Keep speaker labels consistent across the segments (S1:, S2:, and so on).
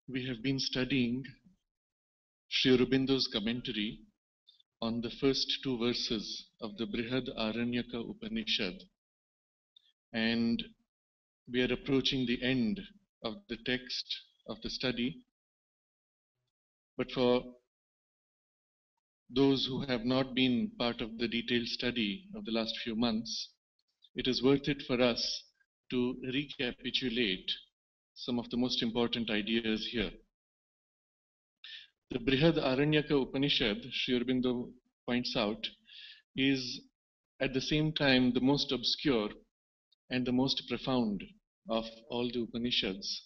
S1: We have been studying Sri Aurobindo's commentary on the first two verses of the Brihadaranyaka Upanishad, and we are approaching the end of the text of the study. But for those who have not been part of the detailed study of the last few months, it is worth it for us to recapitulate some of the most important ideas here. The Brihadaranyaka Upanishad, Sri Aurobindo points out, is at the same time the most obscure and the most profound of all the Upanishads,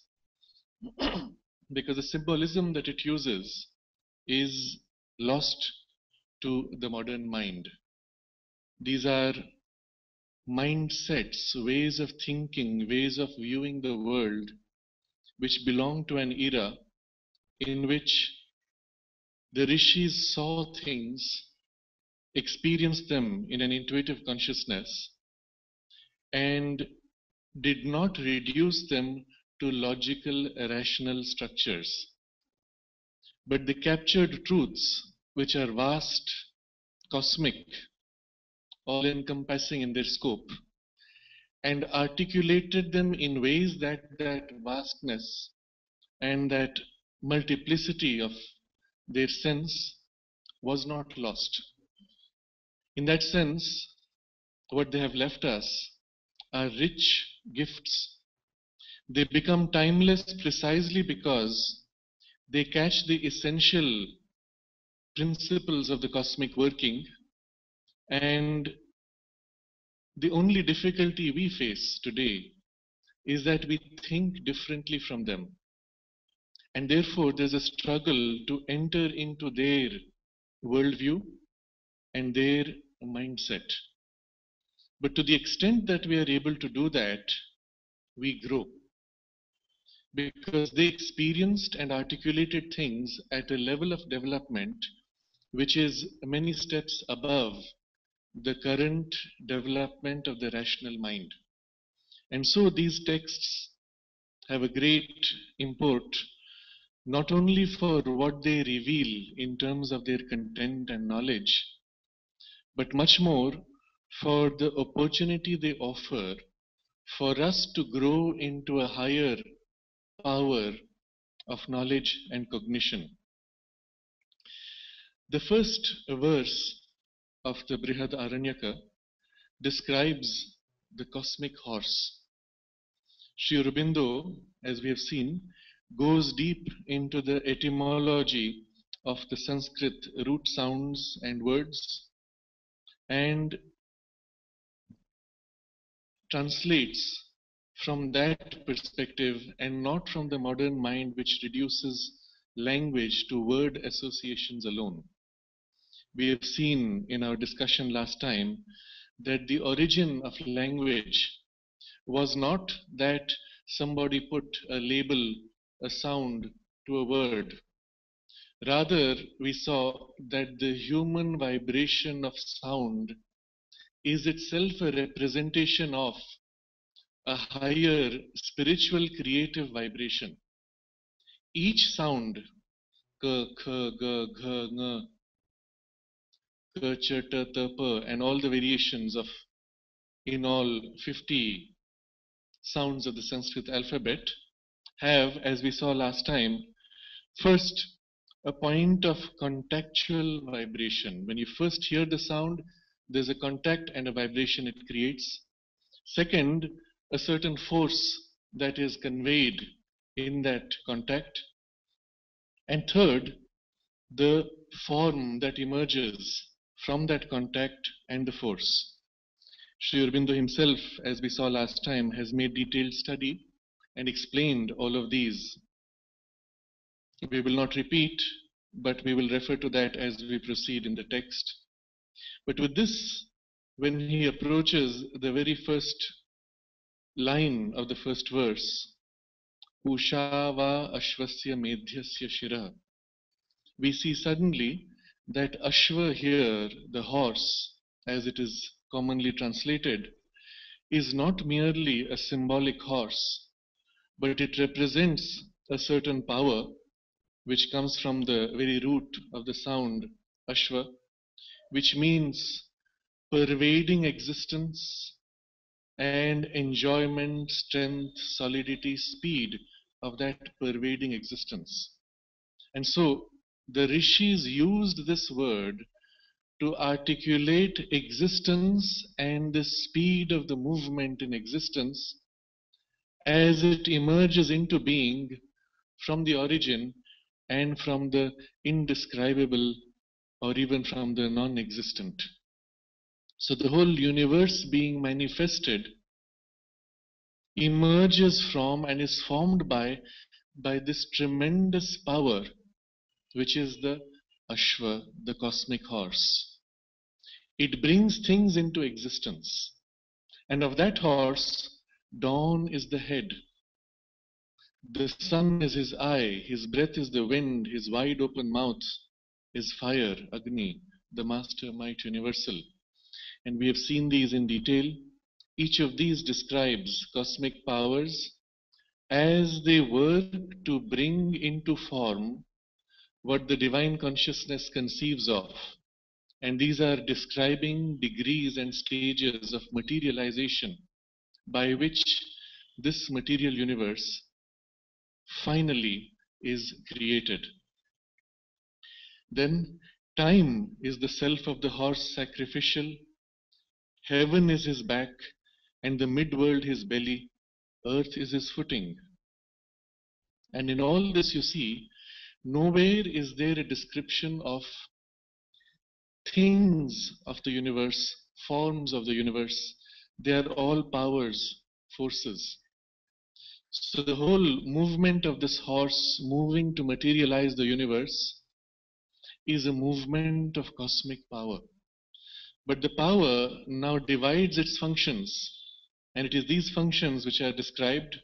S1: because the symbolism that it uses is lost to the modern mind. These are mindsets, ways of thinking, ways of viewing the world, which belong to an era in which the rishis saw things, experienced them in an intuitive consciousness, and did not reduce them to logical, rational structures, but they captured truths which are vast, cosmic, all-encompassing in their scope, and articulated them in ways that vastness and that multiplicity of their sense was not lost. In that sense, what they have left us are rich gifts. They become timeless precisely because they catch the essential principles of the cosmic working, and the only difficulty we face today is that we think differently from them, and therefore there's a struggle to enter into their worldview and their mindset. But to the extent that we are able to do that, we grow, because they experienced and articulated things at a level of development which is many steps above the current development of the rational mind. And so these texts have a great import, not only for what they reveal in terms of their content and knowledge, but much more for the opportunity they offer for us to grow into a higher power of knowledge and cognition. The first verse of the Brihadaranyaka describes the cosmic horse. Sri Aurobindo, as we have seen, goes deep into the etymology of the Sanskrit root sounds and words, and translates from that perspective and not from the modern mind, which reduces language to word associations alone. We have seen in our discussion last time that the origin of language was not that somebody put a label, a sound to a word. Rather, we saw that the human vibration of sound is itself a representation of a higher spiritual creative vibration. Each sound, k, k, g, gh, ng, k, ch, t, t, p, and all the variations of in all 50 sounds of the Sanskrit alphabet have, as we saw last time, first a point of contactual vibration. When you first hear the sound, there's a contact and a vibration it creates. Second, a certain force that is conveyed in that contact. And third, the form that emerges from that contact and the force. Sri Aurobindo himself, as we saw last time, has made detailed study and explained all of these. We will not repeat, but we will refer to that as we proceed in the text. But with this, when he approaches the very first line of the first verse, Ushava Ashvasya Medhyasya Shira, we see suddenly that Ashva here, the horse, as it is commonly translated, is not merely a symbolic horse, but it represents a certain power which comes from the very root of the sound Ashva, which means pervading existence and enjoyment, strength, solidity, speed of that pervading existence. And so the rishis used this word to articulate existence and the speed of the movement in existence as it emerges into being from the origin and from the indescribable or even from the non existent. So the whole universe being manifested emerges from and is formed by this tremendous power, which is the Ashva, the cosmic horse. It brings things into existence. And of that horse, dawn is the head. The sun is his eye, his breath is the wind, his wide open mouth is fire, Agni, the master might universal. And we have seen these in detail. Each of these describes cosmic powers as they work to bring into form what the divine consciousness conceives of. And these are describing degrees and stages of materialization by which this material universe finally is created. Then time is the self of the horse sacrificial, heaven is his back, and the midworld his belly, earth is his footing. And in all this you see, nowhere is there a description of things of the universe, forms of the universe. They are all powers, forces. So the whole movement of this horse moving to materialize the universe is a movement of cosmic power. But the power now divides its functions, and it is these functions which are described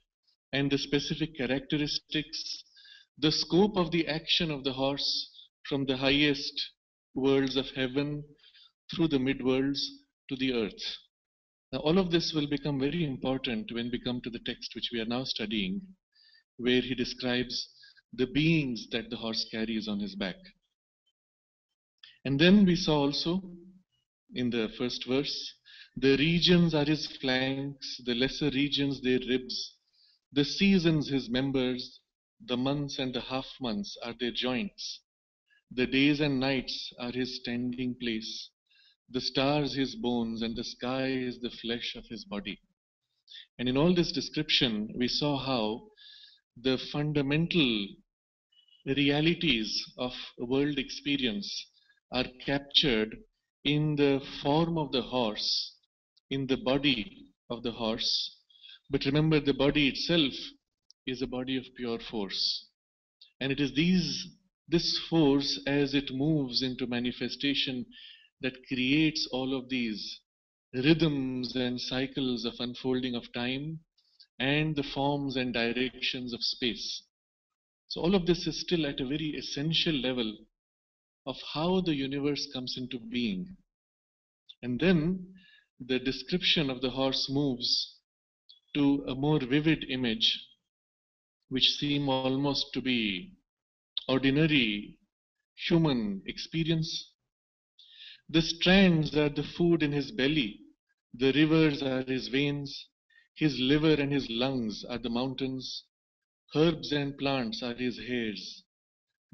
S1: and the specific characteristics, the scope of the action of the horse from the highest worlds of heaven through the midworlds to the earth. Now, all of this will become very important when we come to the text which we are now studying, where he describes the beings that the horse carries on his back. And then we saw also in the first verse, the regions are his flanks, the lesser regions their ribs, the seasons his members, the months and the half months are their joints, the days and nights are his standing place, the stars his bones, and the sky is the flesh of his body. And in all this description, we saw how the fundamental realities of world experience are captured in the form of the horse, in the body of the horse. But remember, the body itself is a body of pure force. And it is this force, as it moves into manifestation, that creates all of these rhythms and cycles of unfolding of time and the forms and directions of space. So all of this is still at a very essential level of how the universe comes into being. And then the description of the horse moves to a more vivid image, which seem almost to be ordinary human experience. The strands are the food in his belly, the rivers are his veins, his liver and his lungs are the mountains, herbs and plants are his hairs,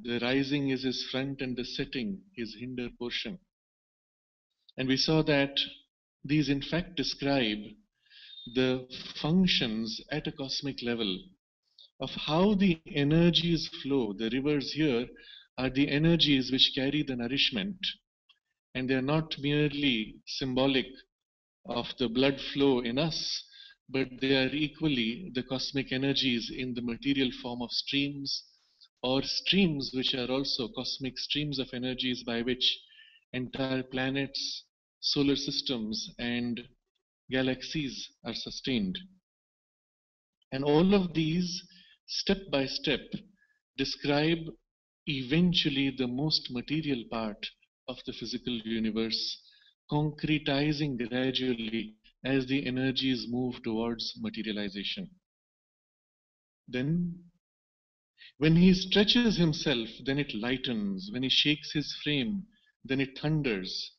S1: the rising is his front and the setting his hinder portion. And we saw that these in fact describe the functions at a cosmic level of how the energies flow. The rivers here are the energies which carry the nourishment, and they are not merely symbolic of the blood flow in us, but they are equally the cosmic energies in the material form of streams, or streams which are also cosmic streams of energies by which entire planets, solar systems, and galaxies are sustained. And all of these, step by step, describe eventually the most material part of the physical universe, concretizing gradually as the energies move towards materialization. Then When he stretches himself, then it lightens. When he shakes his frame, then it thunders.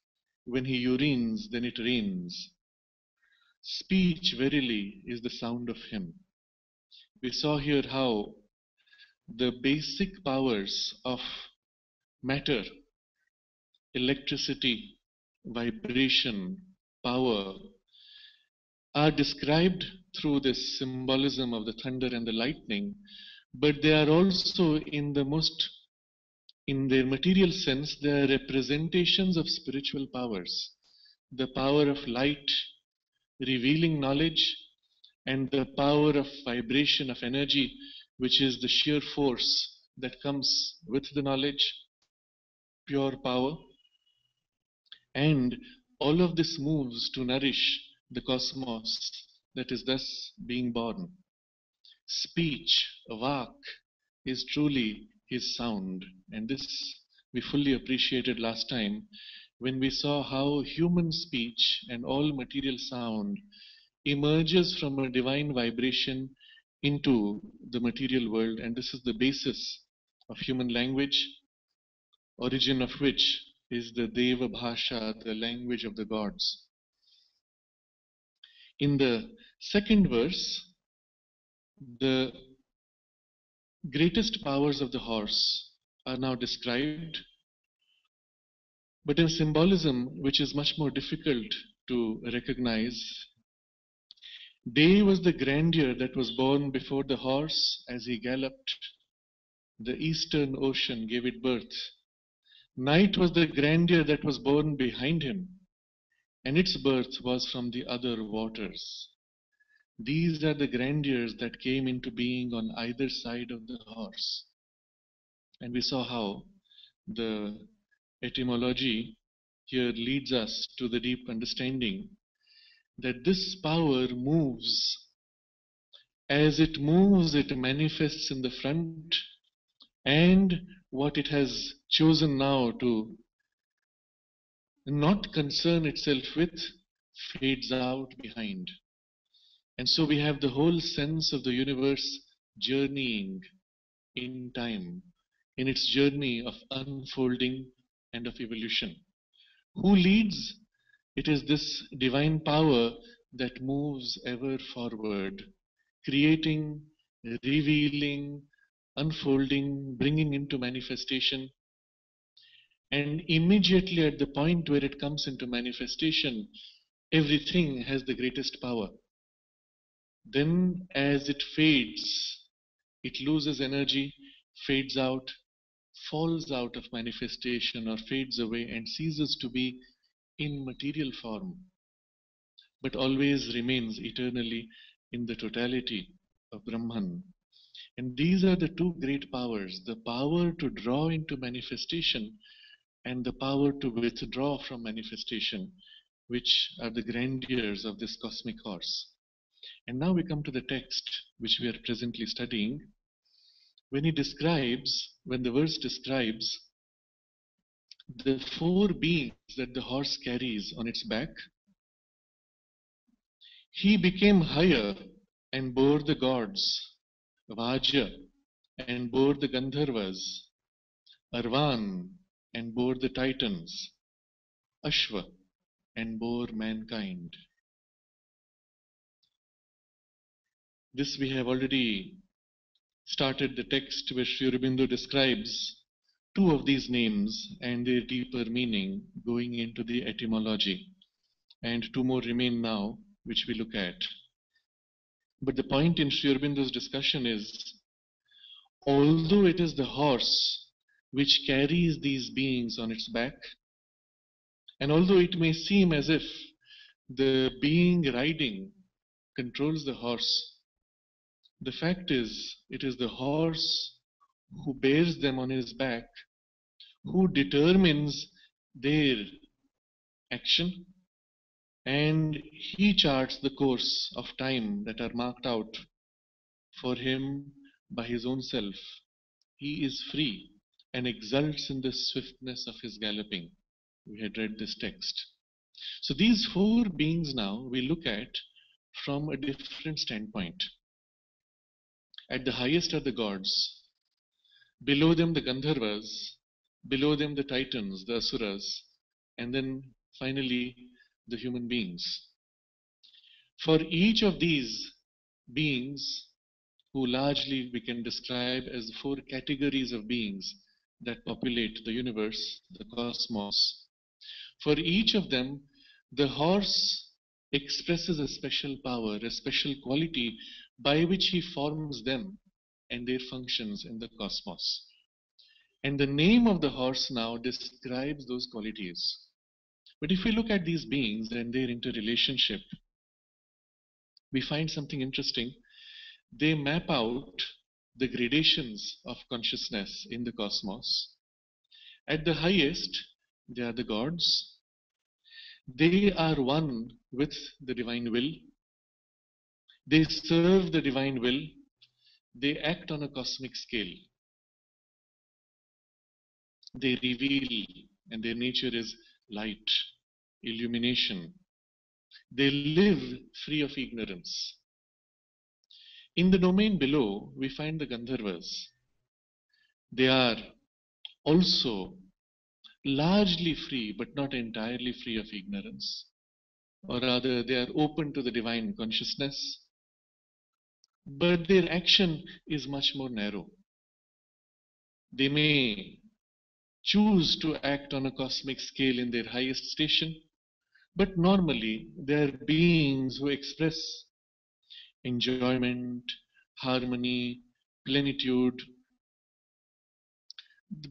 S1: When he urines, then it rains. Speech, verily, is the sound of him. We saw here how the basic powers of matter, electricity, vibration, power, are described through this symbolism of the thunder and the lightning, but they are also in their material sense, they are representations of spiritual powers. The power of light revealing knowledge, and the power of vibration of energy, which is the sheer force that comes with the knowledge, pure power. And all of this moves to nourish the cosmos that is thus being born. Speech, vak, is truly his sound. And this we fully appreciated last time when we saw how human speech and all material sound emerges from a divine vibration into the material world. And this is the basis of human language, origin of which is the Deva Bhasha, the language of the gods. In the second verse, the greatest powers of the horse are now described, but in symbolism which is much more difficult to recognize. Day was the grandeur that was born before the horse as he galloped. The eastern ocean gave it birth. Night was the grandeur that was born behind him, and its birth was from the other waters. These are the grandeurs that came into being on either side of the horse. And we saw how the etymology here leads us to the deep understanding that this power moves. As it moves, it manifests in the front, and what it has chosen now to not concern itself with fades out behind. And so we have the whole sense of the universe journeying in time, in its journey of unfolding and of evolution. Who leads? It is this divine power that moves ever forward, creating, revealing, unfolding, bringing into manifestation. And immediately at the point where it comes into manifestation, everything has the greatest power. Then as it fades, it loses energy, fades out, falls out of manifestation or fades away and ceases to be in material form, but always remains eternally in the totality of Brahman. And these are the two great powers, the power to draw into manifestation and the power to withdraw from manifestation, which are the grandeurs of this cosmic horse. And now we come to the text which we are presently studying. When the verse describes the four beings that the horse carries on its back, he became higher and bore the gods, Vajra, and bore the Gandharvas, Arvan, and bore the Titans, Ashva, and bore mankind. This we have already started the text where Sri Aurobindo describes two of these names and their deeper meaning, going into the etymology. And two more remain now, which we look at. But the point in Sri Aurobindo's discussion is, although it is the horse which carries these beings on its back, and although it may seem as if the being riding controls the horse, the fact is, it is the horse who bears them on his back, who determines their action, and he charts the course of time that are marked out for him by his own self. He is free and exults in the swiftness of his galloping. We had read this text. So these four beings now we look at from a different standpoint. At the highest are the gods, below them the Gandharvas, below them the Titans, the Asuras, and then finally the human beings. For each of these beings, who largely we can describe as the four categories of beings that populate the universe, the cosmos, for each of them, the horse expresses a special power, a special quality by which he forms them and their functions in the cosmos. And the name of the horse now describes those qualities. But if we look at these beings and their interrelationship, we find something interesting. They map out the gradations of consciousness in the cosmos. At the highest, they are the gods. They are one with the divine will. They serve the divine will. They act on a cosmic scale. They reveal, and their nature is light, illumination. They live free of ignorance. In the domain below, we find the Gandharvas. They are also largely free, but not entirely free of ignorance. Or rather, they are open to the divine consciousness, but their action is much more narrow. They may choose to act on a cosmic scale in their highest station, but normally they are beings who express enjoyment, harmony, plenitude,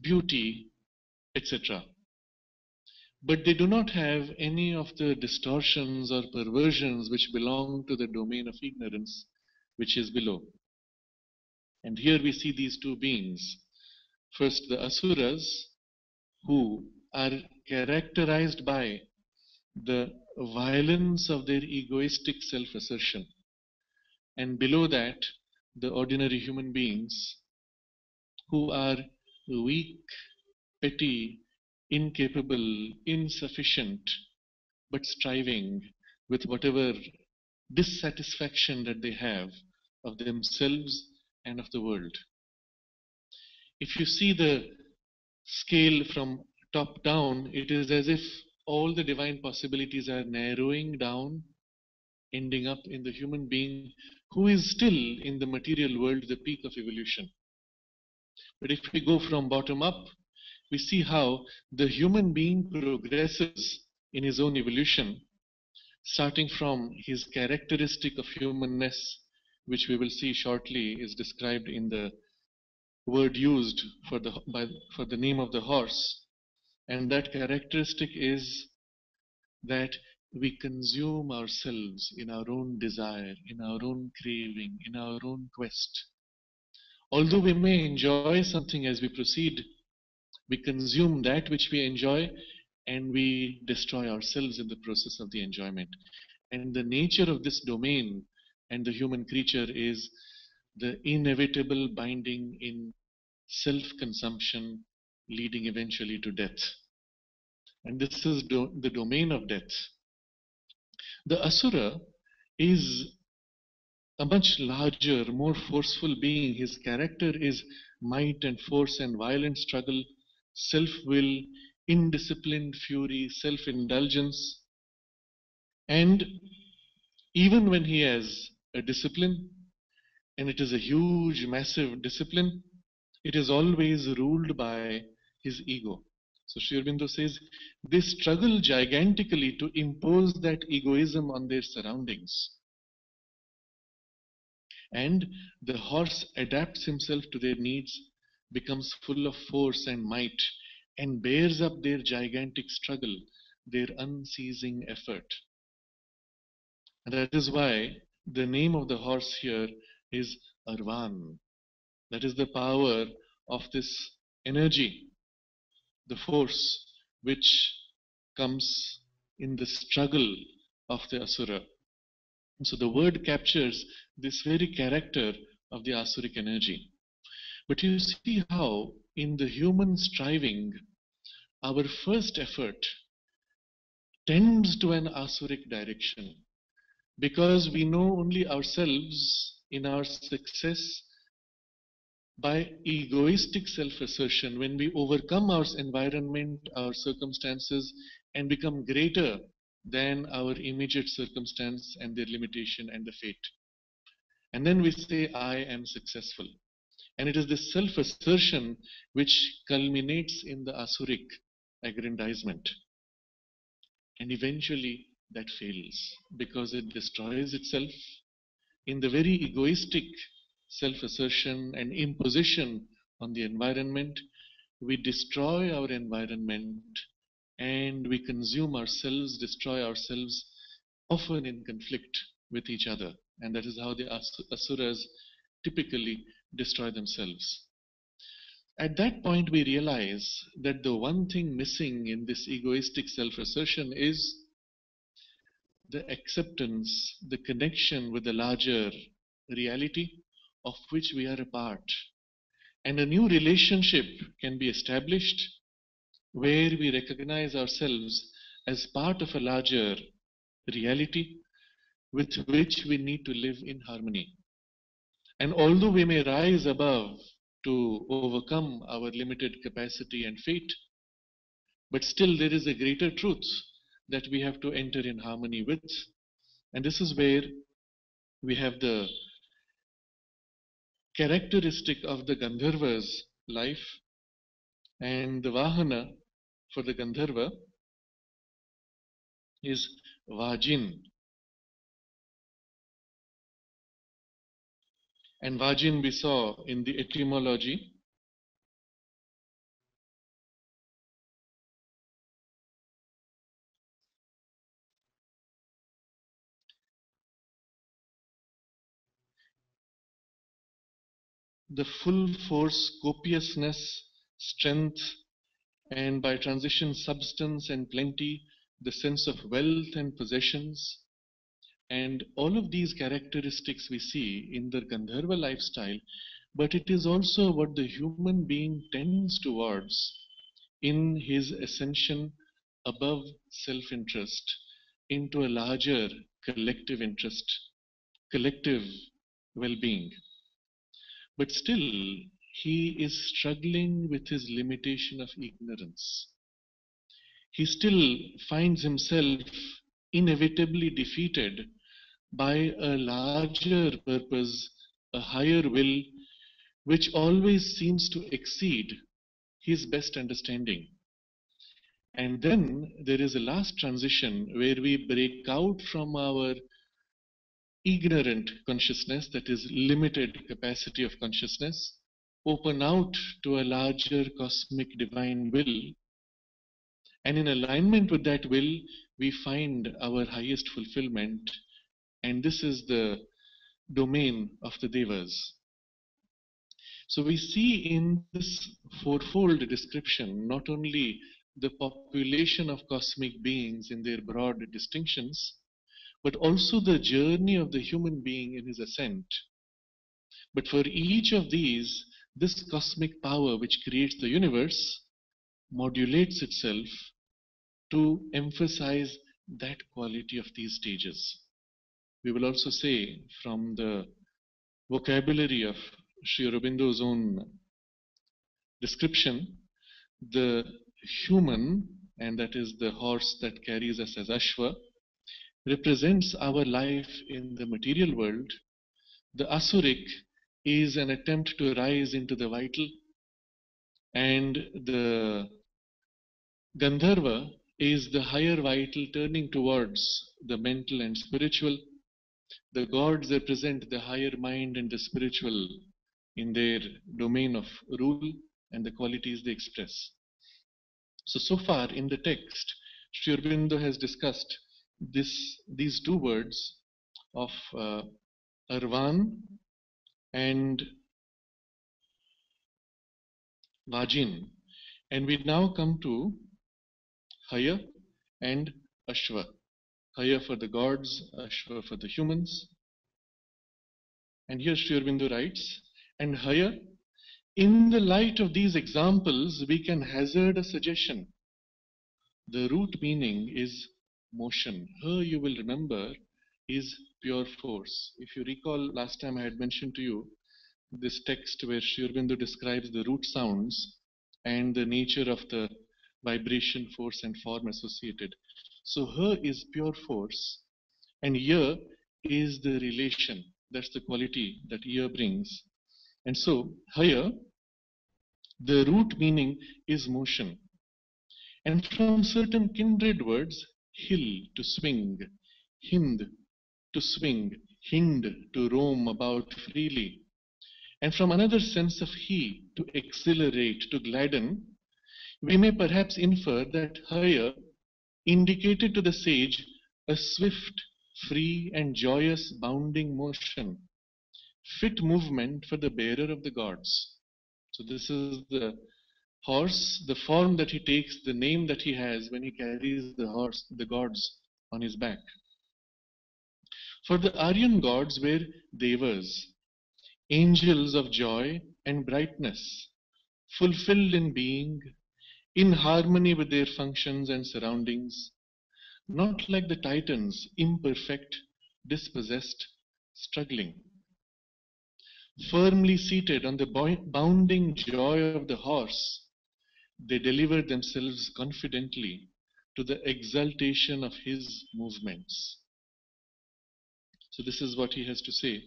S1: beauty, etc. But they do not have any of the distortions or perversions which belong to the domain of ignorance, which is below. And here we see these two beings. First, the Asuras, who are characterized by the violence of their egoistic self assertion. And below that, the ordinary human beings who are weak, petty, incapable, insufficient, but striving with whatever dissatisfaction that they have of themselves and of the world. If you see the scale from top down, it is as if all the divine possibilities are narrowing down, ending up in the human being who is still in the material world the peak of evolution. But if we go from bottom up, we see how the human being progresses in his own evolution, starting from his characteristic of humanness, which we will see shortly is described in the word used for the name of the horse. And that characteristic is that we consume ourselves in our own desire, in our own craving, in our own quest. Although we may enjoy something as we proceed, we consume that which we enjoy and we destroy ourselves in the process of the enjoyment. And the nature of this domain and the human creature is the inevitable binding in self-consumption leading eventually to death. And this is the domain of death. The Asura is a much larger, more forceful being. His character is might and force and violent struggle, self-will, indisciplined fury, self-indulgence. And even when he has a discipline, and it is a huge, massive discipline, it is always ruled by his ego. So Sri Aurobindo says, they struggle gigantically to impose that egoism on their surroundings. And the horse adapts himself to their needs, becomes full of force and might, and bears up their gigantic struggle, their unceasing effort. And that is why the name of the horse here is Arvan. That is the power of this energy, the force which comes in the struggle of the Asura. So the word captures this very character of the Asuric energy. But you see how in the human striving, our first effort tends to an Asuric direction. Because we know only ourselves in our success By egoistic self-assertion, when we overcome our environment, our circumstances, and become greater than our immediate circumstance and their limitation and the fate. And then we say, I am successful. And it is this self-assertion which culminates in the asuric aggrandizement. And eventually that fails because it destroys itself in the very egoistic self-assertion and imposition on the environment. We destroy our environment and we consume ourselves, destroy ourselves, often in conflict with each other. And that is how the asuras typically destroy themselves. At that point, we realize that the one thing missing in this egoistic self assertion is the acceptance, the connection with the larger reality of which we are a part. And a new relationship can be established where we recognize ourselves as part of a larger reality with which we need to live in harmony. And although we may rise above to overcome our limited capacity and fate, but still there is a greater truth that we have to enter in harmony with. And this is where we have the characteristic of the Gandharva's life, and the Vahana for the Gandharva is Vajin. And Vajin we saw in the etymology, the full force, copiousness, strength, and by transition substance and plenty, the sense of wealth and possessions. And all of these characteristics we see in the Gandharva lifestyle, but it is also what the human being tends towards in his ascension above self-interest into a larger collective interest, collective well-being. But still, he is struggling with his limitation of ignorance. He still finds himself inevitably defeated by a larger purpose, a higher will, which always seems to exceed his best understanding. And then there is a last transition where we break out from our ignorant consciousness, that is, limited capacity of consciousness, open out to a larger cosmic divine will. And in alignment with that will, we find our highest fulfillment. And this is the domain of the Devas. So we see in this fourfold description not only the population of cosmic beings in their broad distinctions, but also the journey of the human being in his ascent. But for each of these, this cosmic power which creates the universe modulates itself to emphasize that quality of these stages. We will also say from the vocabulary of Sri Aurobindo's own description, the human, and that is the horse that carries us as Ashva, represents our life in the material world. The Asuric is an attempt to rise into the vital, and the Gandharva is the higher vital turning towards the mental and spiritual. The gods represent the higher mind and the spiritual in their domain of rule and the qualities they express. So far in the text, Sri Aurobindo has discussed these two words of Arvan and Vajin. And we now come to Haya and Ashva. Haya for the gods, Ashva for the humans. And here Sri Aurobindo writes, and Haya, in the light of these examples, we can hazard a suggestion. The root meaning is motion. Her, you will remember, is pure force. If you recall, last time I had mentioned to you this text where Sri Aurobindo describes the root sounds and the nature of the vibration, force, and form associated. So, her is pure force, and ya is the relation. That's the quality that ya brings. And so, haya, the root meaning is motion. And from certain kindred words, hill to swing, hind to swing, hind to roam about freely. And from another sense of he, to exhilarate, to gladden, we may perhaps infer that haya indicated to the sage a swift, free, and joyous bounding motion, fit movement for the bearer of the gods. So this is the horse, the form that he takes, the name that he has when he carries the horse, the gods on his back. For the Aryan gods were devas, angels of joy and brightness, fulfilled in being, in harmony with their functions and surroundings, not like the Titans, imperfect, dispossessed, struggling. Firmly seated on the bounding joy of the horse, they deliver themselves confidently to the exaltation of his movements. So this is what he has to say.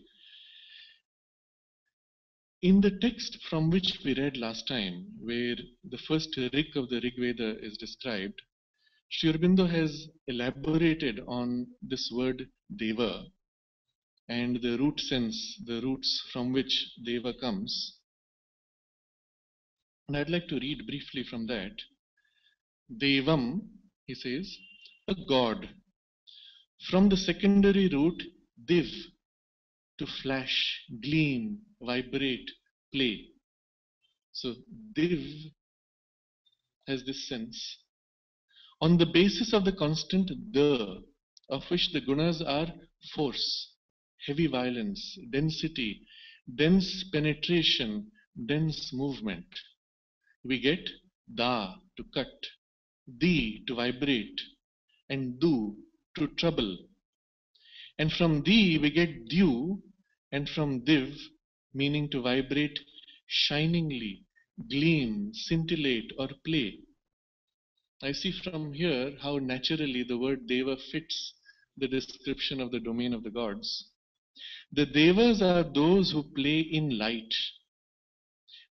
S1: In the text from which we read last time, where the first rig of the Rig Veda is described, Sri Aurobindo has elaborated on this word deva and the root sense, the roots from which deva comes. And I'd like to read briefly from that. Devam, he says, a god. From the secondary root div, to flash, gleam, vibrate, play. So div has this sense. On the basis of the constant the, of which the gunas are force, heavy violence, density, dense penetration, dense movement, we get da to cut, di to vibrate, and du to trouble. And from di we get dyu, and from div, meaning to vibrate shiningly, gleam, scintillate, or play. I see from here how naturally the word deva fits the description of the domain of the gods. The devas are those who play in light.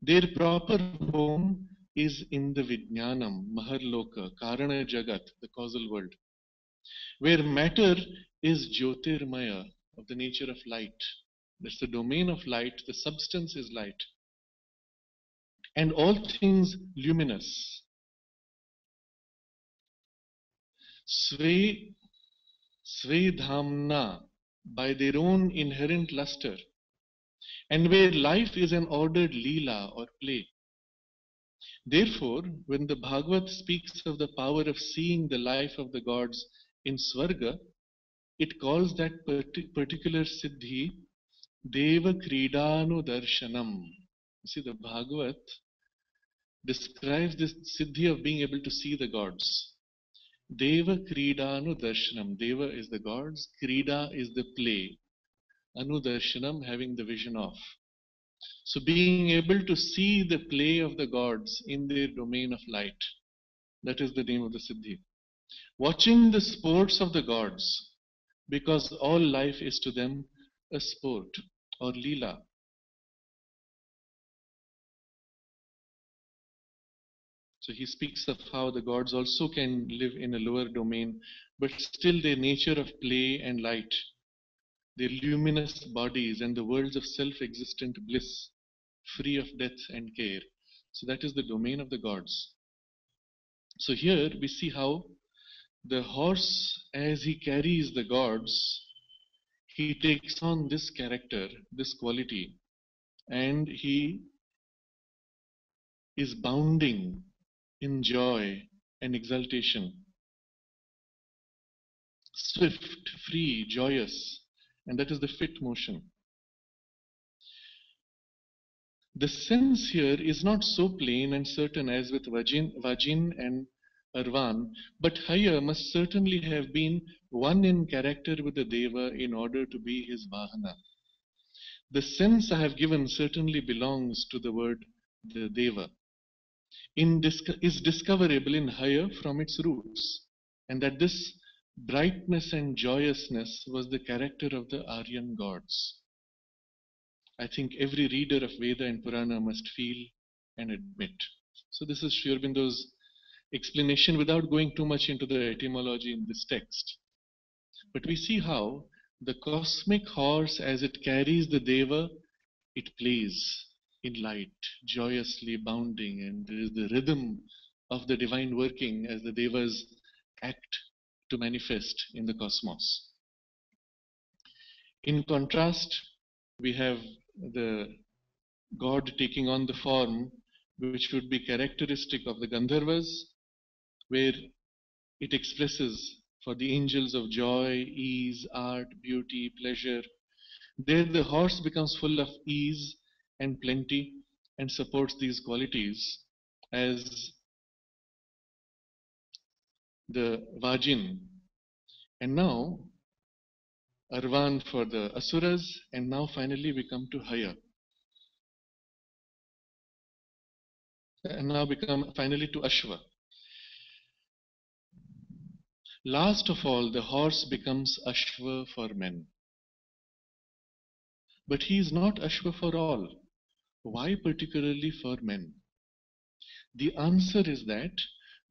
S1: Their proper home is in the Vijnanam, Maharloka, Karana Jagat, the causal world, where matter is Jyotirmaya, of the nature of light. That's the domain of light, the substance is light. And all things luminous. Sve Svedhamna, by their own inherent luster, and where life is an ordered leela or play. Therefore, when the Bhagavad speaks of the power of seeing the life of the gods in Swarga, it calls that particular siddhi Deva Kridanu Darshanam. You see, the Bhagavad describes this siddhi of being able to see the gods. Deva Kridanu Darshanam. Deva is the gods, Krida is the play. Anudarshanam, having the vision of. So being able to see the play of the gods in their domain of light. That is the name of the Siddhi. Watching the sports of the gods, because all life is to them a sport or leela. So he speaks of how the gods also can live in a lower domain, but still their nature of play and light, their luminous bodies and the worlds of self-existent bliss, free of death and care. So that is the domain of the gods. So here we see how the horse, as he carries the gods, he takes on this character, this quality, and he is bounding in joy and exultation, swift, free, joyous, and that is the fit motion. The sense here is not so plain and certain as with Vajin and Arvan, but Haya must certainly have been one in character with the Deva in order to be his Vahana. The sense I have given certainly belongs to the word the Deva, is discoverable in higher from its roots, and that this brightness and joyousness was the character of the Aryan gods. I think every reader of Veda and Purana must feel and admit. So this is Sri Aurobindo's explanation without going too much into the etymology in this text. But we see how the cosmic horse, as it carries the Deva, it plays in light, joyously bounding, and there is the rhythm of the divine working as the Devas act to manifest in the cosmos. In contrast, we have the God taking on the form which would be characteristic of the Gandharvas, where it expresses for the angels of joy, ease, art, beauty, pleasure. There the horse becomes full of ease and plenty and supports these qualities as the Vajin. And now Arvan for the Asuras, and now finally we come to Haya. And now we come finally to Ashva. Last of all, the horse becomes Ashva for men. But he is not Ashva for all. Why particularly for men? The answer is that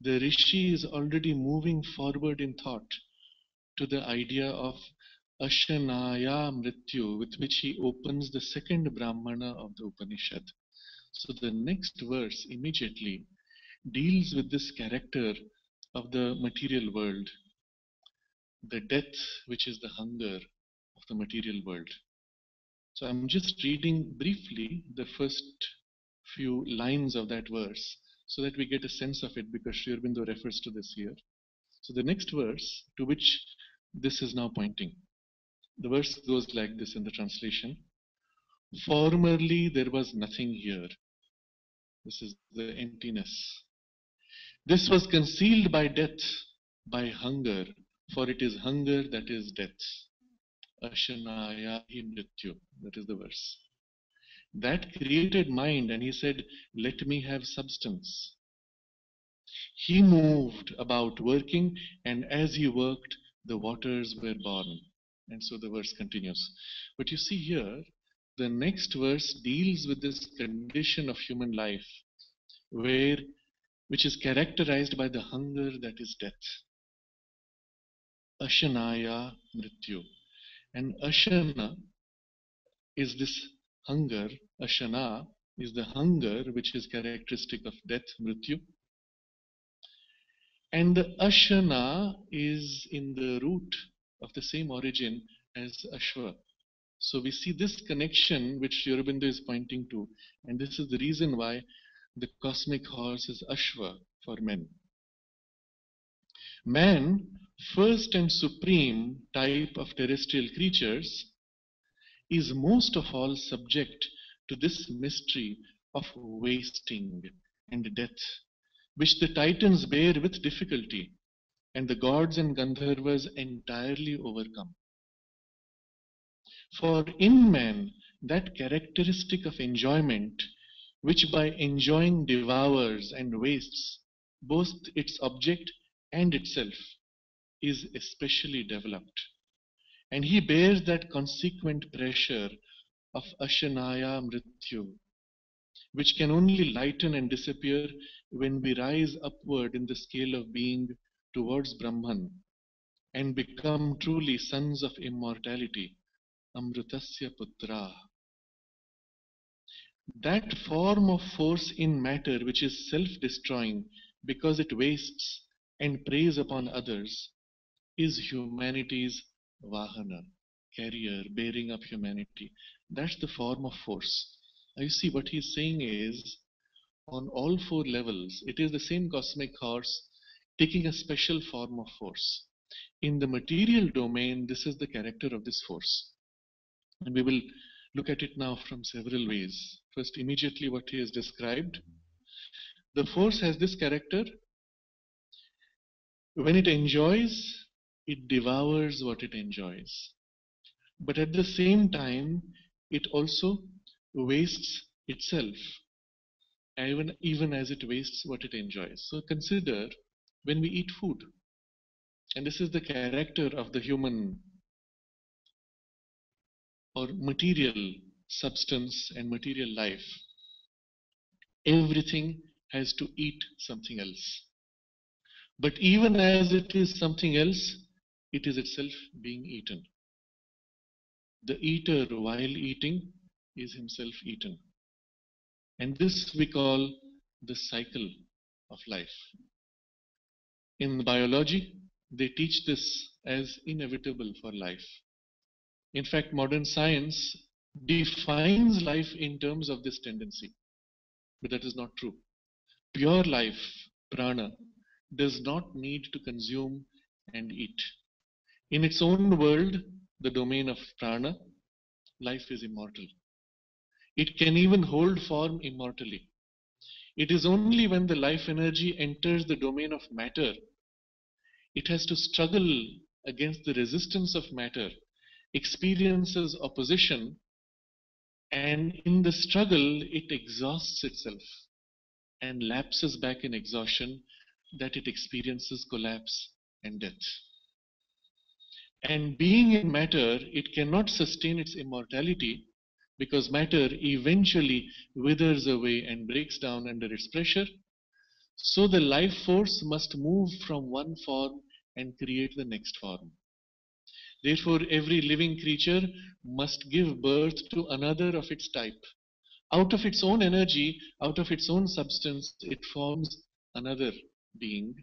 S1: the Rishi is already moving forward in thought to the idea of Ashanaya Mrityu, with which he opens the second Brahmana of the Upanishad. So the next verse immediately deals with this character of the material world, the death which is the hunger of the material world. So I'm just reading briefly the first few lines of that verse so that we get a sense of it, because Sri Aurobindo refers to this here. So the next verse to which this is now pointing, the verse goes like this in the translation. Formerly there was nothing here. This is the emptiness. This was concealed by death, by hunger, for it is hunger that is death. Ashanaya Mrityu, that is the verse. That created mind, and he said, let me have substance. He moved about working, and as he worked, the waters were born. And so the verse continues. But you see here, the next verse deals with this condition of human life, which is characterized by the hunger that is death. Ashanaya Mrityu. And Ashana is this hunger. Ashana is the hunger which is characteristic of death, Mrityu. And the Ashana is in the root of the same origin as Ashva. So we see this connection which Sri Aurobindo is pointing to, and this is the reason why the cosmic horse is Ashva for men. Man, first and supreme type of terrestrial creatures, is most of all subject to this mystery of wasting and death, which the Titans bear with difficulty, and the gods and Gandharvas entirely overcome. For in man, that characteristic of enjoyment, which by enjoying devours and wastes both its object and itself, is especially developed. And he bears that consequent pressure of Ashanaya Mrityu, which can only lighten and disappear when we rise upward in the scale of being towards Brahman and become truly sons of immortality, Amritasya Putra. That form of force in matter which is self-destroying because it wastes and preys upon others is humanity's Vahana, carrier, bearing up humanity. That's the form of force. Now you see what he's saying is, on all four levels, it is the same cosmic horse taking a special form of force. In the material domain, this is the character of this force. And we will look at it now from several ways. First, immediately what he has described. The force has this character. When it enjoys, it devours what it enjoys. But at the same time, it also wastes itself, even as it wastes what it enjoys. So consider when we eat food, and this is the character of the human or material substance and material life. Everything has to eat something else. But even as it is something else, it is itself being eaten. The eater, while eating, is himself eaten. And this we call the cycle of life. In biology, they teach this as inevitable for life. In fact, modern science defines life in terms of this tendency. But that is not true. Pure life, prana, does not need to consume and eat. In its own world, the domain of prana, life is immortal. It can even hold form immortally. It is only when the life energy enters the domain of matter, it has to struggle against the resistance of matter, experiences opposition, and in the struggle, it exhausts itself and lapses back in exhaustion, that it experiences collapse and death. And being in matter, it cannot sustain its immortality because matter eventually withers away and breaks down under its pressure. So the life force must move from one form and create the next form. Therefore, every living creature must give birth to another of its type. Out of its own energy, out of its own substance, it forms another being,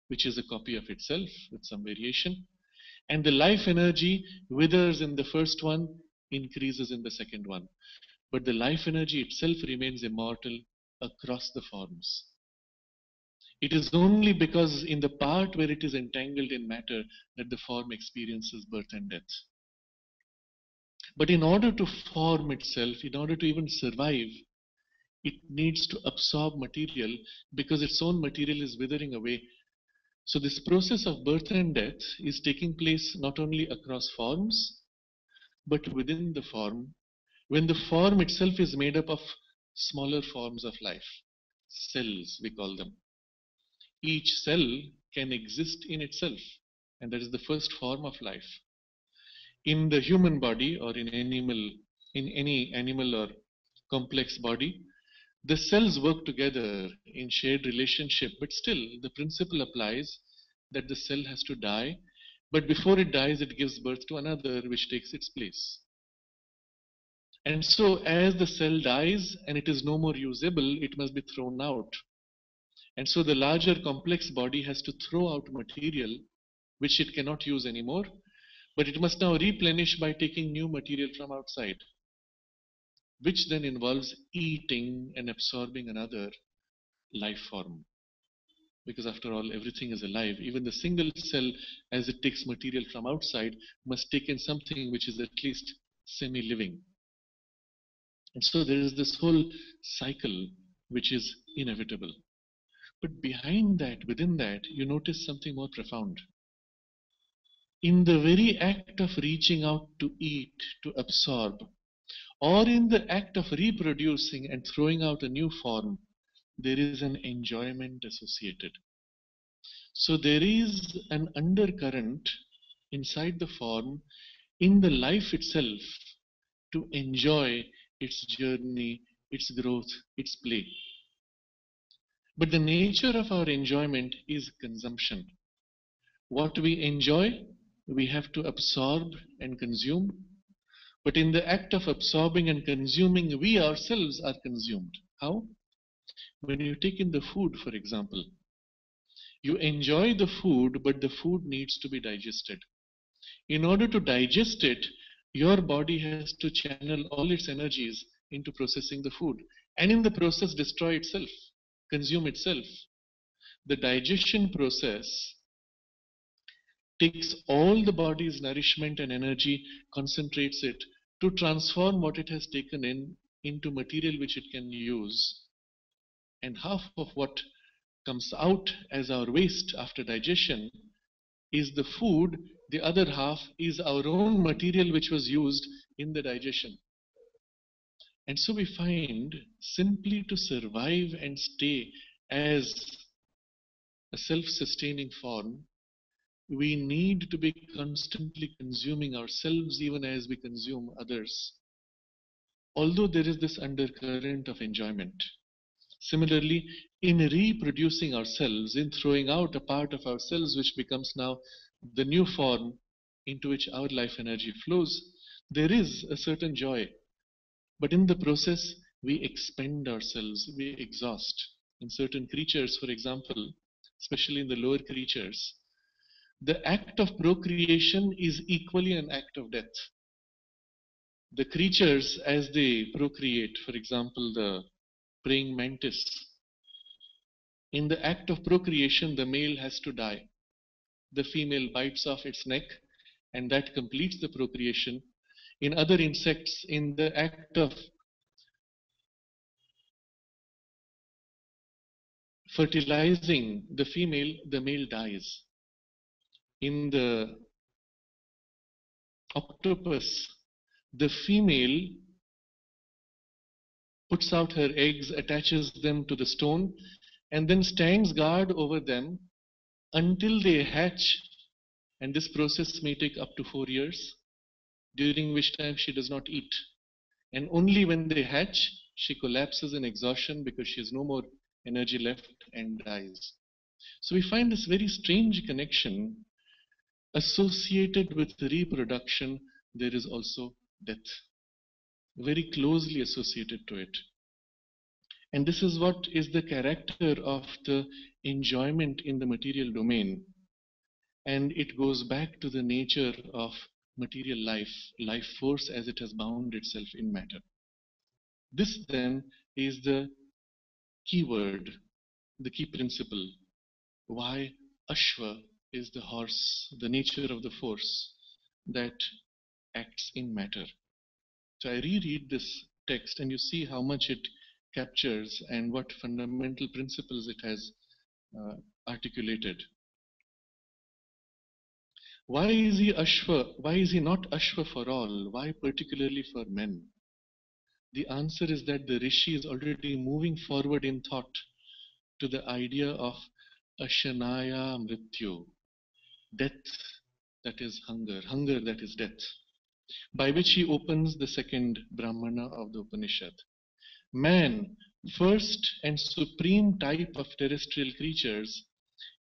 S1: which is a copy of itself with some variation. And the life energy withers in the first one, increases in the second one. But the life energy itself remains immortal across the forms. It is only because in the part where it is entangled in matter that the form experiences birth and death. But in order to form itself, in order to even survive, it needs to absorb material because its own material is withering away. So this process of birth and death is taking place not only across forms, but within the form, when the form itself is made up of smaller forms of life, cells we call them. Each cell can exist in itself, and that is the first form of life. In the human body or in any animal or complex body, the cells work together in shared relationship, but still the principle applies that the cell has to die, but before it dies, it gives birth to another which takes its place. And so as the cell dies and it is no more usable, it must be thrown out. And so the larger complex body has to throw out material which it cannot use anymore, but it must now replenish by taking new material from outside, which then involves eating and absorbing another life form. Because after all, everything is alive. Even the single cell, as it takes material from outside, must take in something which is at least semi-living. And so there is this whole cycle which is inevitable. But behind that, within that, you notice something more profound. In the very act of reaching out to eat, to absorb, or in the act of reproducing and throwing out a new form, there is an enjoyment associated. So there is an undercurrent inside the form, in the life itself, to enjoy its journey, its growth, its play. But the nature of our enjoyment is consumption. What we enjoy, we have to absorb and consume. But in the act of absorbing and consuming, we ourselves are consumed. How? When you take in the food, for example, you enjoy the food, but the food needs to be digested. In order to digest it, your body has to channel all its energies into processing the food, and in the process destroy itself, consume itself. The digestion process takes all the body's nourishment and energy, concentrates it to transform what it has taken in into material which it can use. And half of what comes out as our waste after digestion is the food, the other half is our own material which was used in the digestion. And so we find simply to survive and stay as a self-sustaining form, we need to be constantly consuming ourselves even as we consume others. Although there is this undercurrent of enjoyment. Similarly, in reproducing ourselves, in throwing out a part of ourselves which becomes now the new form into which our life energy flows, there is a certain joy. But in the process, we expend ourselves, we exhaust. In certain creatures, for example, especially in the lower creatures, the act of procreation is equally an act of death. The creatures, as they procreate, for example, the praying mantis, in the act of procreation, the male has to die. The female bites off its neck, and that completes the procreation. In other insects, in the act of fertilizing the female, the male dies. In the octopus, the female puts out her eggs, attaches them to the stone, and then stands guard over them until they hatch. And this process may take up to 4 years, during which time she does not eat. And only when they hatch, she collapses in exhaustion because she has no more energy left and dies. So we find this very strange connection associated with reproduction. There is also death, very closely associated to it. And this is what is the character of the enjoyment in the material domain. And it goes back to the nature of material life, life force as it has bound itself in matter. This then is the key word, the key principle. Why Ashva is the horse, the nature of the force that acts in matter. So I reread this text and you see how much it captures and what fundamental principles it has uh, articulated. Why is he Ashva? Why is he not Ashva for all? Why particularly for men? The answer is that the Rishi is already moving forward in thought to the idea of Ashanaya Mrityu, death that is hunger, hunger that is death, by which he opens the second Brahmana of the Upanishad. Man, first and supreme type of terrestrial creatures,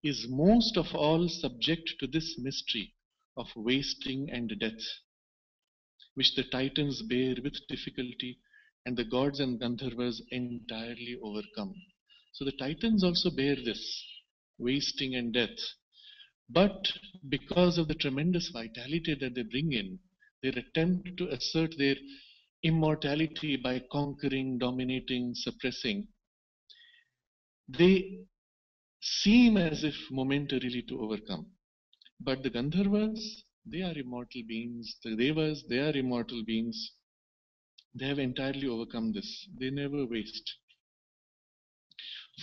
S1: is most of all subject to this mystery of wasting and death, which the Titans bear with difficulty and the gods and Gandharvas entirely overcome. So the Titans also bear this wasting and death. But because of the tremendous vitality that they bring in, their attempt to assert their immortality by conquering, dominating, suppressing, they seem as if momentarily to overcome. But the Gandharvas, they are immortal beings. The Devas, they are immortal beings. They have entirely overcome this. They never waste.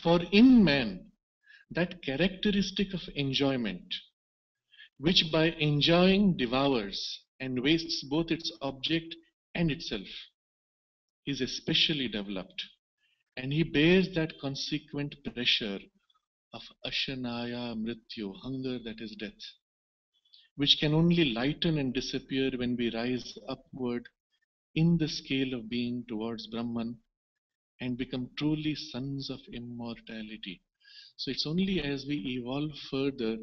S1: For in man, that characteristic of enjoyment, which by enjoying devours and wastes both its object and itself, is especially developed. And he bears that consequent pressure of Ashanaya Mrityu, hunger that is death, which can only lighten and disappear when we rise upward in the scale of being towards Brahman and become truly sons of immortality. So it's only as we evolve further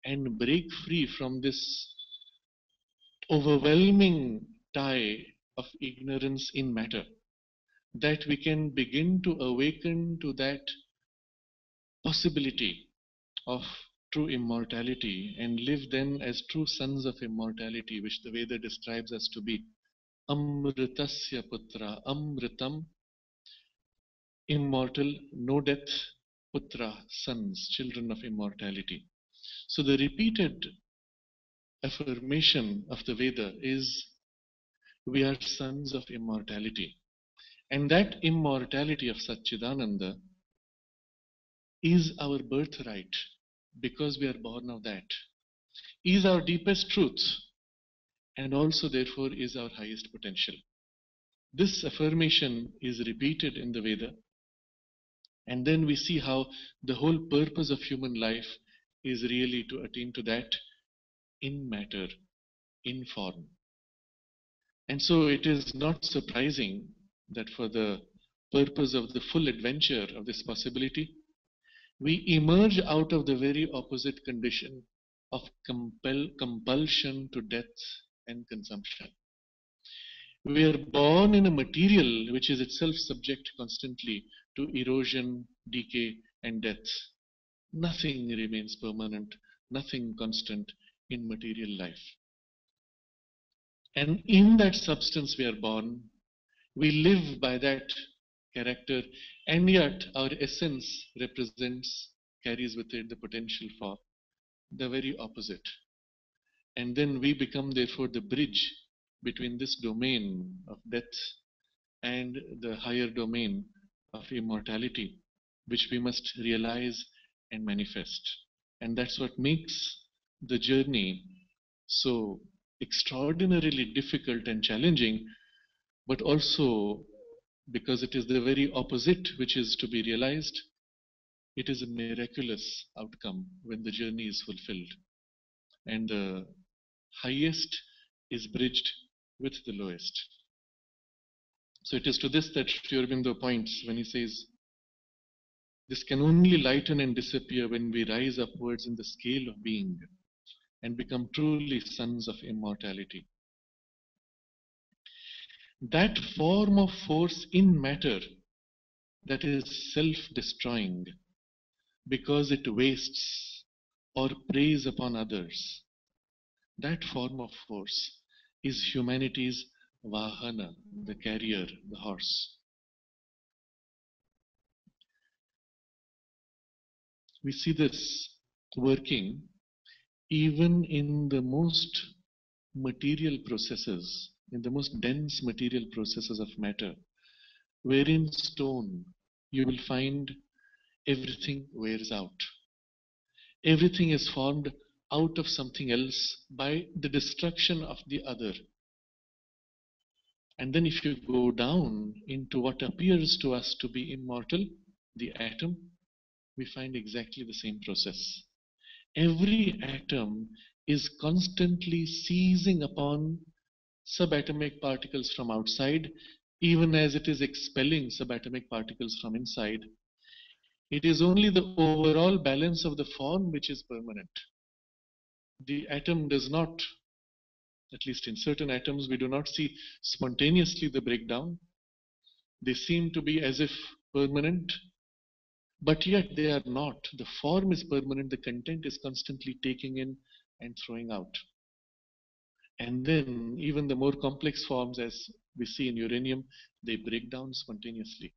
S1: and break free from this overwhelming tie of ignorance in matter that we can begin to awaken to that possibility of true immortality and live then as true sons of immortality, which the Veda describes us to be. Amritasya putra, amritam, immortal, no death, putra, sons, children of immortality. So the repeated affirmation of the Veda is we are sons of immortality. And that immortality of Satchidananda is our birthright because we are born of that, is our deepest truth, and also therefore is our highest potential. This affirmation is repeated in the Veda, and then we see how the whole purpose of human life is really to attain to that in matter, in form. And so it is not surprising that for the purpose of the full adventure of this possibility, we emerge out of the very opposite condition of compulsion to death and consumption. We are born in a material which is itself subject constantly to erosion, decay, and death. Nothing remains permanent, nothing constant in material life. And in that substance we are born, we live by that character, and yet our essence carries with it the potential for the very opposite. And then we become, therefore, the bridge between this domain of death and the higher domain of immortality, which we must realize and manifest. And that's what makes the journey so extraordinarily difficult and challenging, but also because it is the very opposite which is to be realized, it is a miraculous outcome when the journey is fulfilled. And the highest is bridged with the lowest. So it is to this that Sri Aurobindo points when he says, this can only lighten and disappear when we rise upwards in the scale of being and become truly sons of immortality. That form of force in matter that is self-destroying because it wastes or preys upon others, that form of force is humanity's vahana, the carrier, the horse. We see this working even in the most material processes, in the most dense material processes of matter, wherein stone, you will find everything wears out. Everything is formed out of something else by the destruction of the other. And then if you go down into what appears to us to be immortal, the atom, we find exactly the same process. Every atom is constantly seizing upon subatomic particles from outside, even as it is expelling subatomic particles from inside. It is only the overall balance of the form which is permanent. The atom does not, at least in certain atoms, we do not see spontaneously the breakdown. They seem to be as if permanent, but yet they are not. The form is permanent, the content is constantly taking in and throwing out. And then even the more complex forms, as we see in uranium, they break down spontaneously.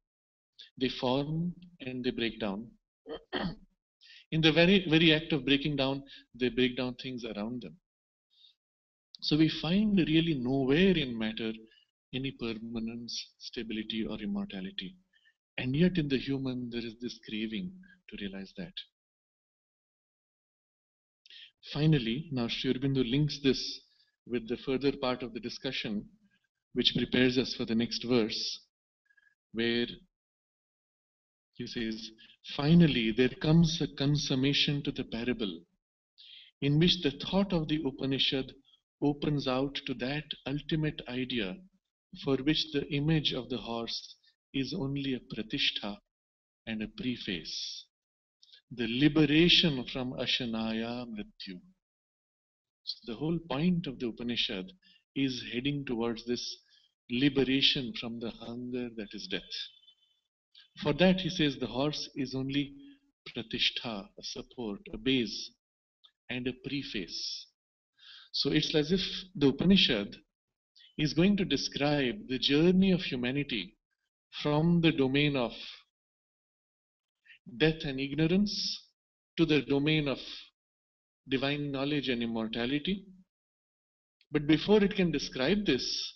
S1: They form and they break down. In the very act of breaking down, they break down things around them. So we find really nowhere in matter any permanence, stability, or immortality. And yet in the human, there is this craving to realize that. Finally, now Sri Aurobindo links this with the further part of the discussion, which prepares us for the next verse, where he says, finally, there comes a consummation to the parable, in which the thought of the Upanishad opens out to that ultimate idea for which the image of the horse is only a pratishtha and a preface, the liberation from ashanaya mrityu. So the whole point of the Upanishad is heading towards this liberation from the hunger that is death. For that, he says, the horse is only pratishtha, a support, a base, and a preface. So it's as if the Upanishad is going to describe the journey of humanity from the domain of death and ignorance to the domain of divine knowledge and immortality. But before it can describe this,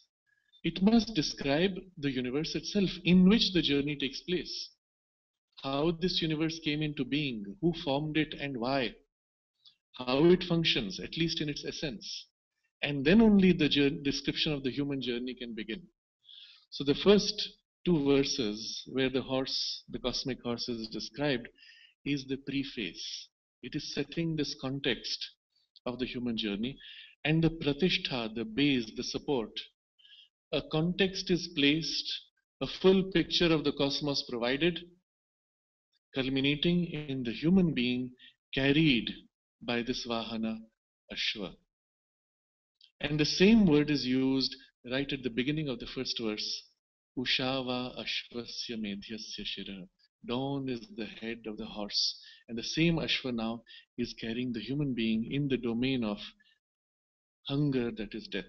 S1: it must describe the universe itself in which the journey takes place. How this universe came into being, who formed it and why, how it functions, at least in its essence. And then only the description of the human journey can begin. So the first two verses where the horse, the cosmic horse is described, is the preface. It is setting this context of the human journey, and the pratishtha, the base, the support. A context is placed, a full picture of the cosmos provided, culminating in the human being carried by this Vahana Ashva. And the same word is used right at the beginning of the first verse. Ushava Ashvasya Medhyasya Shira. Dawn is the head of the horse. And the same Ashva now is carrying the human being in the domain of hunger, that is death.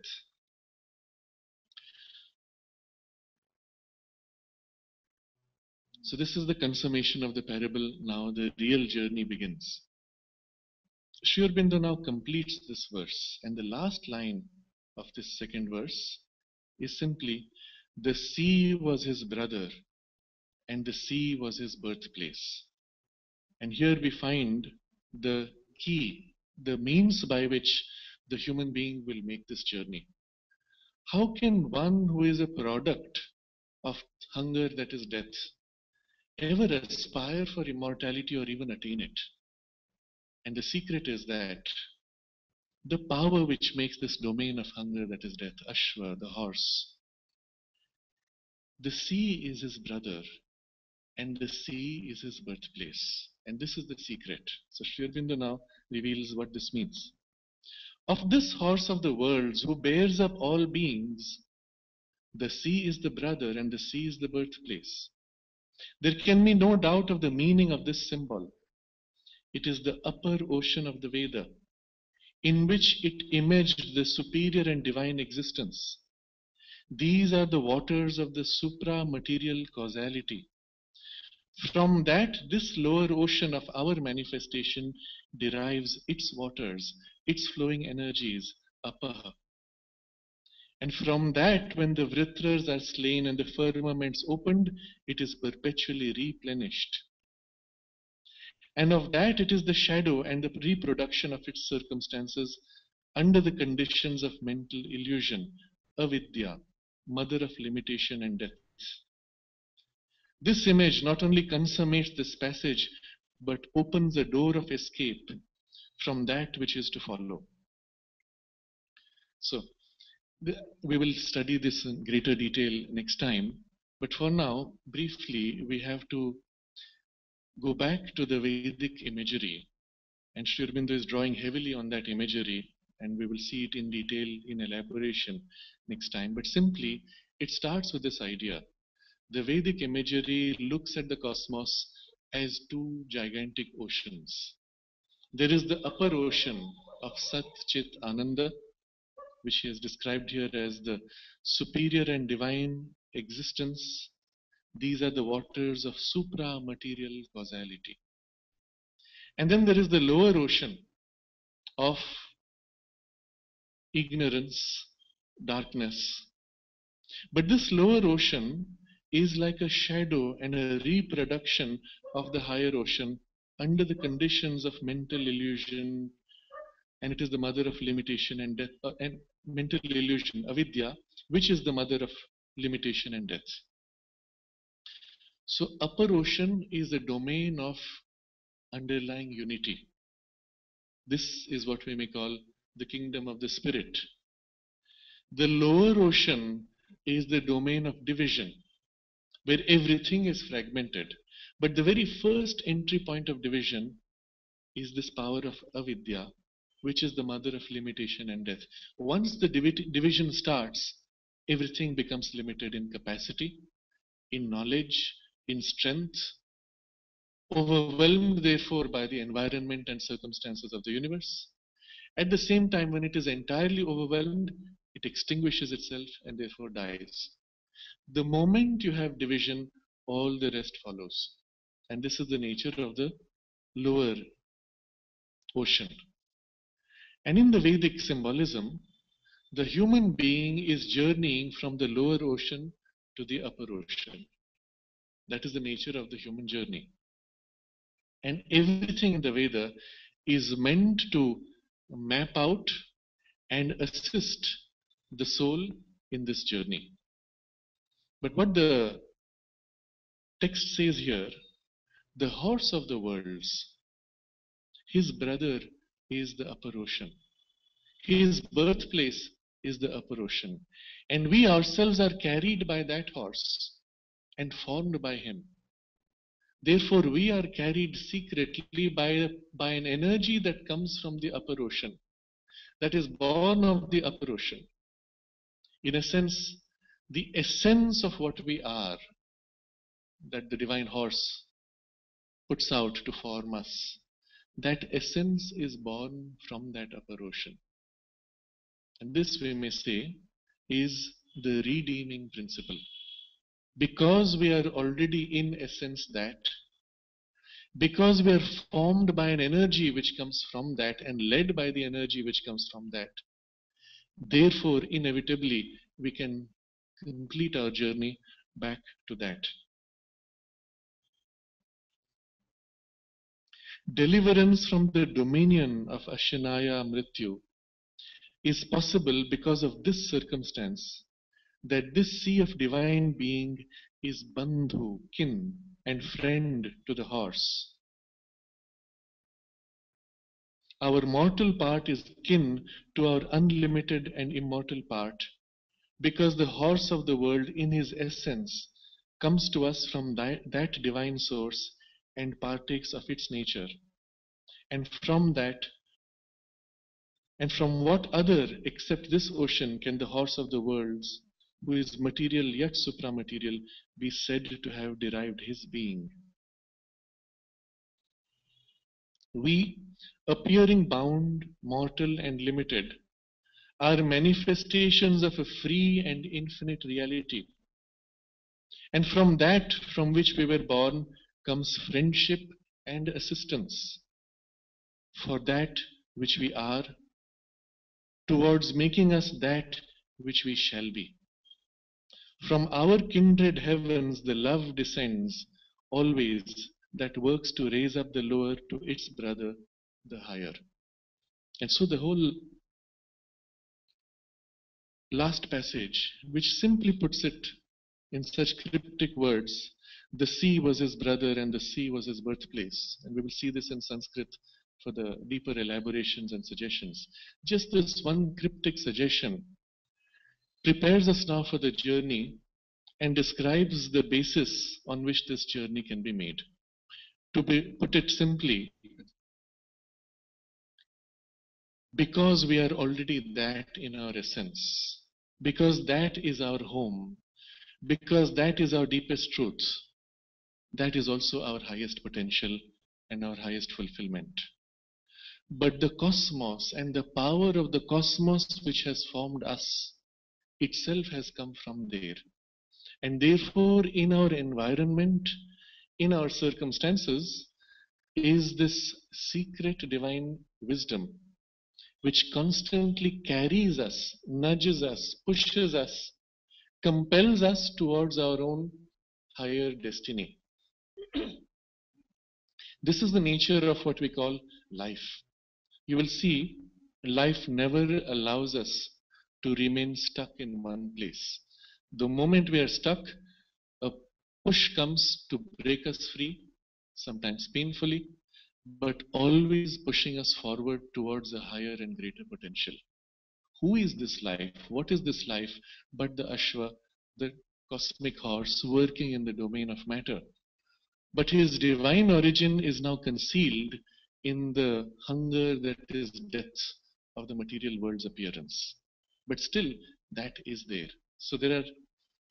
S1: So this is the consummation of the parable. Now the real journey begins. Sri Aurobindo now completes this verse, and the last line of this second verse is simply, the sea was his brother, and the sea was his birthplace. And here we find the key, the means by which the human being will make this journey. How can one who is a product of hunger, that is death, ever aspire for immortality or even attain it? And the secret is that the power which makes this domain of hunger, that is death, Ashva, the horse, the sea is his brother, and the sea is his birthplace. And this is the secret. So Sri Aurobindo now reveals what this means. Of this horse of the worlds who bears up all beings, the sea is the brother and the sea is the birthplace. There can be no doubt of the meaning of this symbol. It is the upper ocean of the Veda, in which it imaged the superior and divine existence. These are the waters of the supra-material causality. From that, this lower ocean of our manifestation derives its waters, its flowing energies, apaha. And from that, when the vritras are slain and the firmaments opened, it is perpetually replenished. And of that, it is the shadow and the reproduction of its circumstances under the conditions of mental illusion, avidya, mother of limitation and death. This image not only consummates this passage, but opens a door of escape from that which is to follow. So, we will study this in greater detail next time. But for now, briefly, we have to go back to the Vedic imagery. And Sri Aurobindo is drawing heavily on that imagery, and we will see it in detail, in elaboration next time. But simply, it starts with this idea. The Vedic imagery looks at the cosmos as two gigantic oceans. There is the upper ocean of Sat Chit Ananda, which is described here as the superior and divine existence. These are the waters of supra-material causality. And then there is the lower ocean of ignorance, darkness. But this lower ocean is like a shadow and a reproduction of the higher ocean under the conditions of mental illusion, and it is the mother of limitation and death, and mental illusion, avidya, which is the mother of limitation and death. So upper ocean is the domain of underlying unity. This is what we may call the kingdom of the spirit. The lower ocean is the domain of division, where everything is fragmented. But the very first entry point of division is this power of avidya, which is the mother of limitation and death. Once the division starts, everything becomes limited in capacity, in knowledge, in strength, overwhelmed therefore by the environment and circumstances of the universe. At the same time, when it is entirely overwhelmed, it extinguishes itself and therefore dies. The moment you have division, all the rest follows. And this is the nature of the lower ocean. And in the Vedic symbolism, the human being is journeying from the lower ocean to the upper ocean. That is the nature of the human journey. And everything in the Veda is meant to map out and assist the soul in this journey. But what the text says here, the horse of the worlds, his brother is the upper ocean. His birthplace is the upper ocean. And we ourselves are carried by that horse and formed by him. Therefore, we are carried secretly by an energy that comes from the upper ocean, that is born of the upper ocean. In a sense, the essence of what we are, that the divine horse puts out to form us, that essence is born from that upper ocean. And this, we may say, is the redeeming principle. Because we are already in essence that, because we are formed by an energy which comes from that and led by the energy which comes from that, therefore, inevitably, we can complete our journey back to that. Deliverance from the dominion of Ashanaya Mrityu is possible because of this circumstance, that this sea of divine being is bandhu, kin, and friend to the horse. Our mortal part is kin to our unlimited and immortal part, because the horse of the world in his essence comes to us from that divine source and partakes of its nature. And from that, and from what other except this ocean can the horse of the worlds, who is material yet supramaterial, be said to have derived his being? We, appearing bound, mortal, and limited, are manifestations of a free and infinite reality. And from that from which we were born comes friendship and assistance for that which we are, towards making us that which we shall be. From our kindred heavens the love descends always that works to raise up the lower to its brother, the higher. And so the whole last passage, which simply puts it in such cryptic words, the sea was his brother and the sea was his birthplace. And we will see this in Sanskrit for the deeper elaborations and suggestions. Just this one cryptic suggestion prepares us now for the journey and describes the basis on which this journey can be made. Put it simply, because we are already that in our essence, because that is our home, because that is our deepest truth, that is also our highest potential and our highest fulfillment. But the cosmos and the power of the cosmos which has formed us itself has come from there. And therefore, in our environment, in our circumstances, is this secret divine wisdom which constantly carries us, nudges us, pushes us, compels us towards our own higher destiny. This is the nature of what we call life. You will see life never allows us to remain stuck in one place. The moment we are stuck, a push comes to break us free, sometimes painfully, but always pushing us forward towards a higher and greater potential. Who is this life? What is this life but the Ashwa, the cosmic horse working in the domain of matter? But his divine origin is now concealed in the hunger that is death of the material world's appearance. But still, that is there. So there are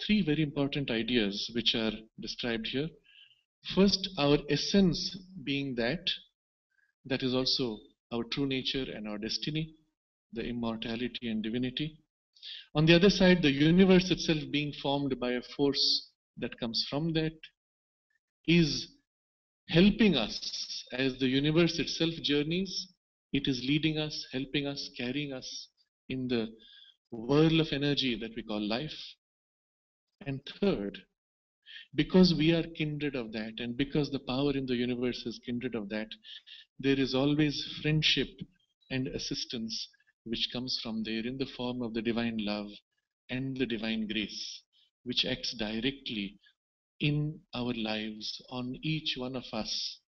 S1: three very important ideas which are described here. First, our essence being that is also our true nature and our destiny, the immortality and divinity. On the other side, the universe itself being formed by a force that comes from that is helping us as the universe itself journeys. It is leading us, helping us, carrying us in the whirl of energy that we call life. And third, because we are kindred of that, and because the power in the universe is kindred of that, there is always friendship and assistance which comes from there in the form of the divine love and the divine grace, which acts directly in our lives on each one of us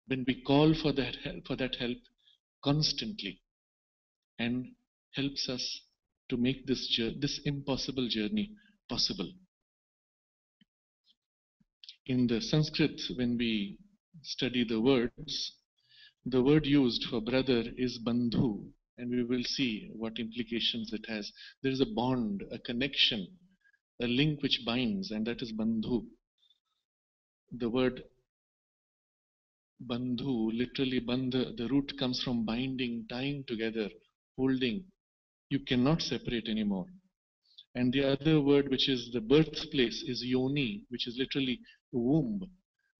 S1: when we call for that help constantly, and helps us to make this impossible journey possible. In the Sanskrit, when we study the word used for brother is bandhu, and we will see what implications it has. There is a bond, a connection, a link which binds, and that is bandhu. The word bandhu, literally bandha, the root comes from binding, tying together, holding. You cannot separate anymore. And the other word, which is the birthplace, is yoni, which is literally womb,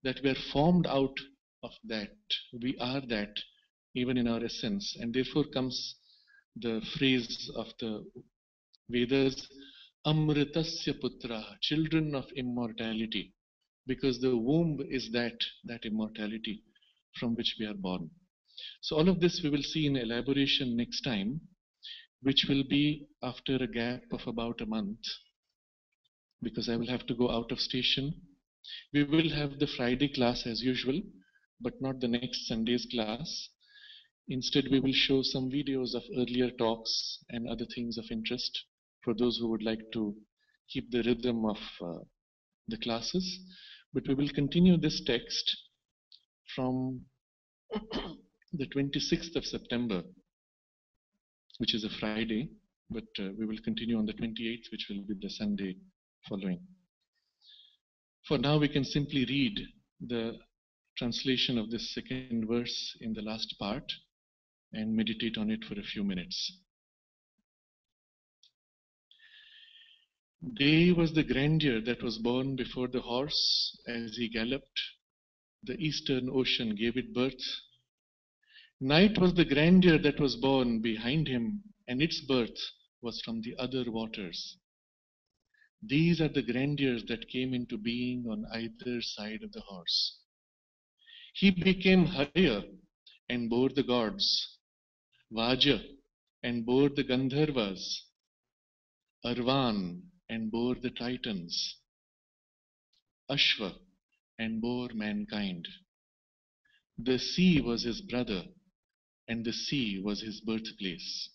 S1: that we are formed out of that. We are that, even in our essence. And therefore comes the phrase of the Vedas, Amritasya Putra, children of immortality, because the womb is that immortality from which we are born. So all of this we will see in elaboration next time, which will be after a gap of about a month, because I will have to go out of station. We will have the Friday class as usual, but not the next Sunday's class. Instead, we will show some videos of earlier talks and other things of interest for those who would like to keep the rhythm of the classes. But we will continue this text from the 26th of September, which is a Friday, but we will continue on the 28th, which will be the Sunday following. For now, we can simply read the translation of this second verse in the last part and meditate on it for a few minutes. Day was the grandeur that was born before the horse as he galloped. The eastern ocean gave it birth. Night was the grandeur that was born behind him, and its birth was from the other waters. These are the grandeurs that came into being on either side of the horse. He became higher and bore the gods, Vaja and bore the Gandharvas, Arvan and bore the Titans, Ashva and bore mankind. The sea was his brother, and the sea was his birthplace.